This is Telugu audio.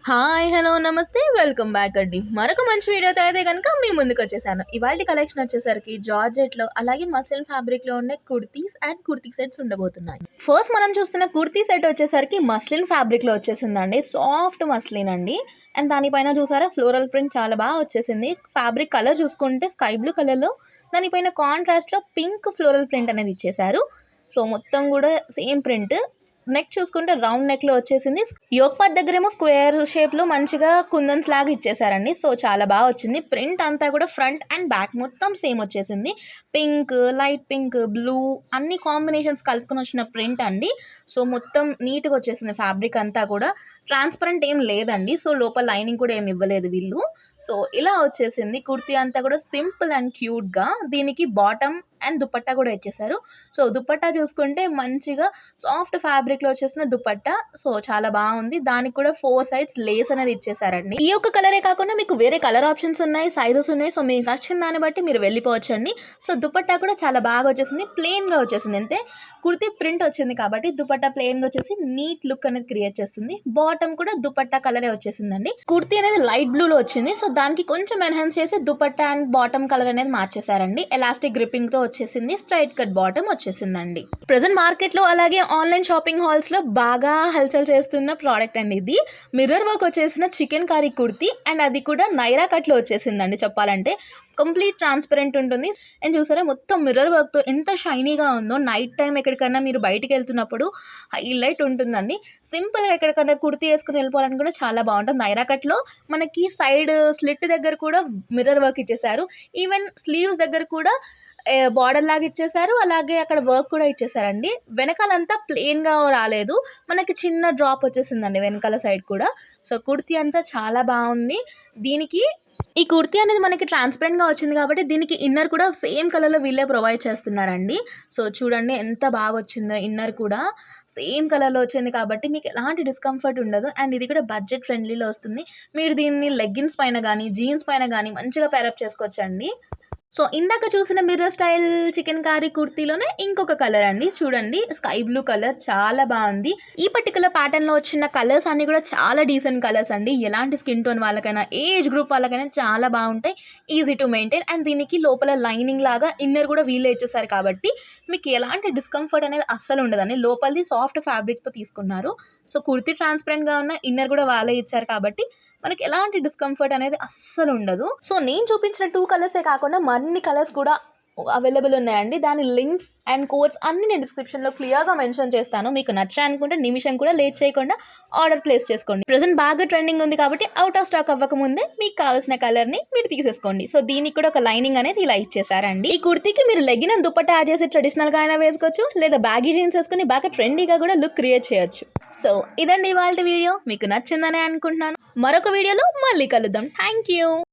హాయ్! హలో! నమస్తే. వెల్కమ్ బ్యాక్ అండి. మరొక మంచి వీడియోతో అయితే గనుక మీ ముందుకొచ్చేసాను. ఇవాల్టి కలెక్షన్ వచ్చేసరికి జార్జెట్‌లో అలాగే మస్లిన్ ఫ్యాబ్రిక్‌లో ఉండే కుర్తీస్ అండ్ కుర్తీ సెట్స్ ఉండబోతున్నాయి. ఫస్ట్ మనం చూస్తున్న కుర్తీ సెట్ వచ్చేసరికి మస్లిన్ ఫ్యాబ్రిక్‌లో వచ్చేసిందండి. సాఫ్ట్ మస్లిన్ అండి. అండ్ దానిపైన చూసారా ఫ్లోరల్ ప్రింట్ చాలా బాగా వచ్చేసింది. ఫ్యాబ్రిక్ కలర్ చూసుకుంటే స్కై బ్లూ కలర్‌లో దానిపైన కాంట్రాస్ట్‌లో పింక్ ఫ్లోరల్ ప్రింట్ అనేది ఇచ్చేశారు. సో, మొత్తం గూడా సేమ్ ప్రింట్. నెక్ చూసుకుంటే రౌండ్ నెక్‌లో వచ్చేసింది. యోక్ పార్ట్ దగ్గరేమో స్క్వేర్ షేప్‌లో మంచిగా కుందన్స్ లాగా ఇచ్చేసారండి. సో, చాలా బా వచ్చింది. ప్రింట్ అంతా కూడా ఫ్రంట్ అండ్ బ్యాక్ మొత్తం సేమ్ వచ్చేసింది. పింక్, లైట్ పింక్, బ్లూ అన్ని కాంబినేషన్స్ కలుపుకొని వచ్చిన ప్రింట్ అండి. సో, మొత్తం నీట్‌గా వచ్చేసింది ఫ్యాబ్రిక్ అంతా కూడా. ట్రాన్స్‌పరెంట్ ఏం లేదండి. సో, లోపల లైనింగ్ కూడా ఏమి ఇవ్వలేదు వీళ్ళు. సో, ఇలా వచ్చేసింది. కుర్తీ అంతా కూడా సింపుల్ అండ్ క్యూట్‌గా. దీనికి బాటమ్ అండ్ దుపట్టా కూడా ఇచ్చేసారు. సో, దుపట్టా చూసుకుంటే మంచిగా సాఫ్ట్ ఫ్యాబ్రిక్‌లో వచ్చేసిన దుపట్టా. సో, చాలా బావుంది. దానికి కూడా 4 సైడ్స్ లేస్ అనేది ఇచ్చేసారండి. ఈ ఒక్క కలరే కాకుండా మీకు వేరే కలర్ ఆప్షన్స్ ఉన్నాయి, సైజెస్ ఉన్నాయి. సో, మీకు నచ్చిన దాన్ని బట్టి మీరు వెళ్ళిపోవచ్చండి. సో, దుపట్టా కూడా చాలా బాగా వచ్చేసింది. ప్లెయిన్‌గా వచ్చేసింది. అంటే కుర్తీ ప్రింట్ వచ్చింది కాబట్టి దుపట్టా ప్లెయిన్‌గా వచ్చేసి నీట్ లుక్ అనేది క్రియేట్ చేస్తుంది. బాటమ్ కూడా దుపట్టా కలరే వచ్చేసిందండి. కుర్తీ అనేది లైట్ బ్లూలో వచ్చింది. సో, దానికి కొంచెం ఎన్హాన్స్ చేసి దుపట్టా అండ్ బాటమ్ కలర్ అనేది మార్చేసారండి. ఎలాస్టిక్ గ్రిప్పింగ్‌తో వచ్చేసింది. స్ట్రైట్ కట్ బాటమ్ వచ్చేసిందండి. ప్రెజెంట్ మార్కెట్‌లో అలాగే ఆన్‌లైన్ షాపింగ్ హాల్స్‌లో బాగా హల్చల్ చేస్తున్న ప్రోడక్ట్ అండి ఇది. మిర్రర్ వర్క్ వచ్చేసిన చికెన్ కర్రీ కుర్తీ అండ్ అది కూడా నైరా కట్‌లో వచ్చేసిందండి చెప్పాలంటే. కంప్లీట్ ట్రాన్స్పరెంట్ ఉంటుంది. అండ్ చూసారా మొత్తం మిర్రర్ వర్క్‌తో ఎంత షైనీగా ఉందో నైట్ టైమ్ ఎక్కడికన్నా మీరు బయటికెళ్తున్నప్పుడు హైలైట్ ఉంటుందండి. సింపుల్‌గా ఎక్కడికన్నా కుర్తీ యేసుకొని వెళ్ళిపోవాలని కూడా చాలా బావుంటుంది. నైరా కట్‌లో మనకి సైడ్ స్లిట్ దగ్గర కూడా మిర్రర్ వర్క్ ఇచ్చేసారు. ఈవెన్ స్లీవ్స్ దగ్గర కూడా బార్డర్ లాగా ఇచ్చేసారు. అలాగే అక్కడ వర్క్ కూడా ఇచ్చేసారండి. వెనకాలంతా ప్లెయిన్‌గా రాలేదు. మనకి చిన్న డ్రాప్ వచ్చేసిందండి వెనకాల సైడ్ కూడా. సో, కుర్తీ అంతా చాలా బావుంది. దీనికి ఈ కుర్తీ అనేది మనకి ట్రాన్స్‌పరెంట్‌గా వచ్చింది కాబట్టి దీనికి ఇన్నర్ కూడా సేమ్ కలర్‌లో వీళ్ళే ప్రొవైడ్ చేస్తున్నారండి. సో, చూడండి ఎంత బాగొచ్చిందో ఇన్నర్ కూడా. సేమ్ కలర్‌లో వచ్చింది కాబట్టి మీకు ఎలాంటి డిస్కంఫర్ట్ ఉండదు. అండ్ ఇది కూడా బడ్జెట్ ఫ్రెండ్లీలో వస్తుంది. మీరు దీన్ని లెగ్గిన్స్ పైన గానీ, జీన్స్ పైన గానీ మంచిగా పెయిరప్ చేసుకోవచ్చండి. సో, ఇందాక చూసిన మిర్రర్ స్టైల్ చికెన్ కర్రీ కుర్తీలోనే ఇంకొక కలర్ అండి. చూడండి స్కై బ్లూ కలర్ చాలా బావుంది. ఈ పర్టిక్యులర్ ప్యాటర్న్‌లో వచ్చిన కలర్స్ అన్నీ కూడా చాలా డీసెంట్ కలర్స్ అండి. ఎలాంటి స్కిన్ టోన్ వాళ్ళకైనా, ఏజ్ గ్రూప్ వాళ్ళకైనా చాలా బావుంటాయి. ఈజీ టు మెయింటైన్ అండ్ దీనికి లోపల లైనింగ్ లాగా ఇన్నర్ కూడా వీళ్ళే ఇచ్చేసారు కాబట్టి మీకు ఎలాంటి డిస్కంఫర్ట్ అనేది అస్సలు ఉండదండి. లోపలిది సాఫ్ట్ ఫ్యాబ్రిక్‌తో తీసుకున్నారు. సో, కుర్తీ ట్రాన్స్‌పరెంట్‌గా ఉన్న ఇన్నర్ కూడా వాళ్ళే ఇచ్చారు కాబట్టి మనకి ఎలాంటి డిస్కంఫర్ట్ అనేది అస్సలు ఉండదు. సో, నేను చూపించిన 2 కలర్సే కాకుండా మరిన్ని కలర్స్ కూడా అవైలబుల్ ఉన్నాయండి. దాని లింక్స్ అండ్ కోడ్స్ అన్నీ నేను డిస్క్రిప్షన్‌లో క్లియర్‌గా మెన్షన్ చేస్తాను. మీకు నచ్చాయనుకుంటే నిమిషం కూడా లేట్ చేయకుండా ఆర్డర్ ప్లేస్ చేసుకోండి. ప్రెజెంట్ బాగా ట్రెండింగ్ ఉంది కాబట్టి ఔట్ ఆఫ్ స్టాక్ అవ్వకముందే మీకు కావాల్సిన కలర్‌ని మీరు తీసేసుకోండి. సో, దీనికి కూడా ఒక లైనింగ్ అనేది ఇలా ఇచ్చేసారండి. ఈ కుర్తీకి మీరు లెగిన్ అండ్ దుపట్టా యాడ్ చేసి ట్రెడిషనల్‌గా అయినా వేసుకోవచ్చు. లేదా బ్యాగీ జీన్స్ వేసుకొని బాగా ట్రెండీగా కూడా లుక్ క్రియేట్ చేయొచ్చు. సో, ఇదండి ఇవాల్టి వీడియో. మీకు నచ్చిందనే అనుకుంటున్నాను. మరొక వీడియోలో మళ్ళీ కలుద్దాం. Thank you.